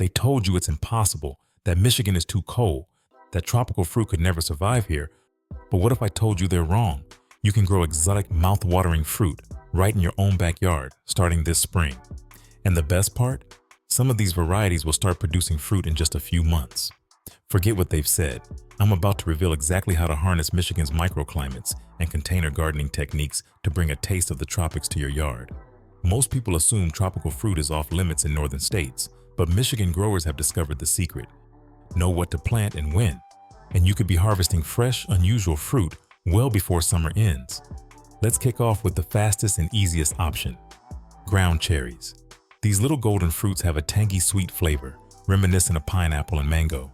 They told you it's impossible, that Michigan is too cold, that tropical fruit could never survive here. But what if I told you they're wrong? You can grow exotic, mouth-watering fruit right in your own backyard starting this spring. And the best part? Some of these varieties will start producing fruit in just a few months. Forget what they've said. I'm about to reveal exactly how to harness Michigan's microclimates and container gardening techniques to bring a taste of the tropics to your yard. Most people assume tropical fruit is off limits in northern states, but Michigan growers have discovered the secret. Know what to plant and when, and you could be harvesting fresh, unusual fruit well before summer ends. Let's kick off with the fastest and easiest option: ground cherries. These little golden fruits have a tangy, sweet flavor, reminiscent of pineapple and mango.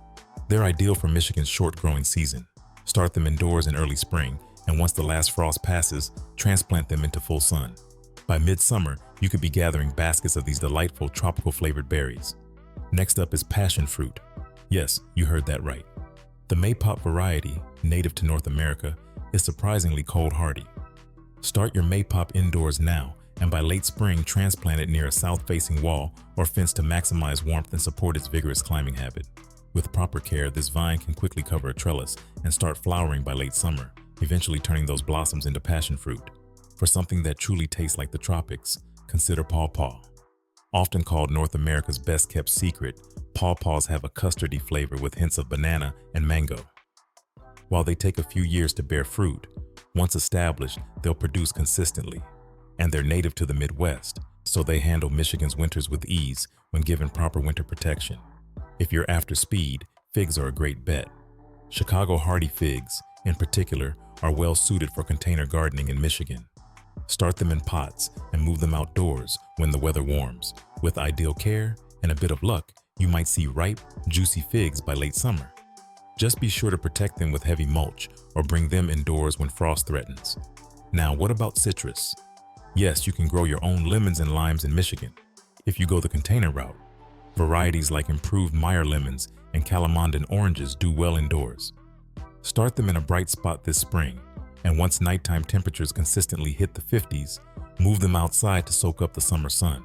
They're ideal for Michigan's short growing season. Start them indoors in early spring, and once the last frost passes, transplant them into full sun. By midsummer, you could be gathering baskets of these delightful tropical flavored berries. Next up is passion fruit. Yes, you heard that right. The maypop variety, native to North America, is surprisingly cold hardy. Start your maypop indoors now, and by late spring, transplant it near a south-facing wall or fence to maximize warmth and support its vigorous climbing habit. With proper care, this vine can quickly cover a trellis and start flowering by late summer, eventually turning those blossoms into passion fruit. For something that truly tastes like the tropics, consider pawpaw. Often called North America's best-kept secret, pawpaws have a custardy flavor with hints of banana and mango. While they take a few years to bear fruit, once established, they'll produce consistently. And they're native to the Midwest, so they handle Michigan's winters with ease when given proper winter protection. If you're after speed, figs are a great bet. Chicago hardy figs, in particular, are well suited for container gardening in Michigan. Start them in pots and move them outdoors when the weather warms. With ideal care and a bit of luck, you might see ripe, juicy figs by late summer. Just be sure to protect them with heavy mulch or bring them indoors when frost threatens. Now, what about citrus? Yes, you can grow your own lemons and limes in Michigan if you go the container route. Varieties like improved Meyer lemons and Kalamandan oranges do well indoors. Start them in a bright spot this spring, and once nighttime temperatures consistently hit the 50s, move them outside to soak up the summer sun.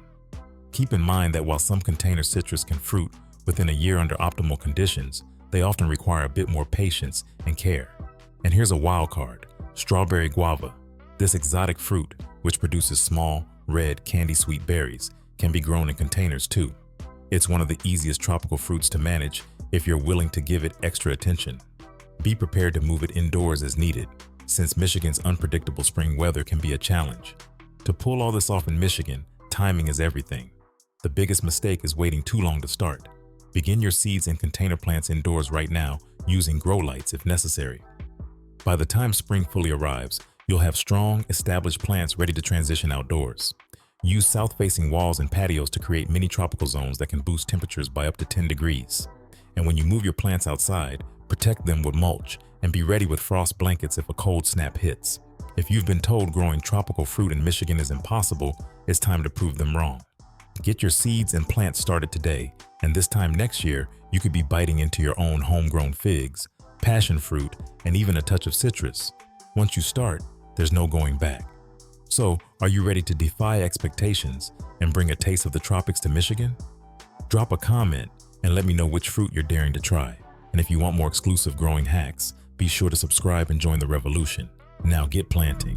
Keep in mind that while some container citrus can fruit within a year under optimal conditions, they often require a bit more patience and care. And here's a wild card: strawberry guava. This exotic fruit, which produces small, red, candy-sweet berries, can be grown in containers too. It's one of the easiest tropical fruits to manage if you're willing to give it extra attention. Be prepared to move it indoors as needed, since Michigan's unpredictable spring weather can be a challenge. To pull all this off in Michigan, timing is everything. The biggest mistake is waiting too long to start. Begin your seeds and container plants indoors right now, using grow lights if necessary. By the time spring fully arrives, you'll have strong, established plants ready to transition outdoors. Use south-facing walls and patios to create mini tropical zones that can boost temperatures by up to 10 degrees. And when you move your plants outside, protect them with mulch and be ready with frost blankets if a cold snap hits. If you've been told growing tropical fruit in Michigan is impossible, it's time to prove them wrong. Get your seeds and plants started today, and this time next year, you could be biting into your own homegrown figs, passion fruit, and even a touch of citrus. Once you start, there's no going back. So, are you ready to defy expectations and bring a taste of the tropics to Michigan? Drop a comment and let me know which fruit you're daring to try. And if you want more exclusive growing hacks, be sure to subscribe and join the revolution. Now get planting.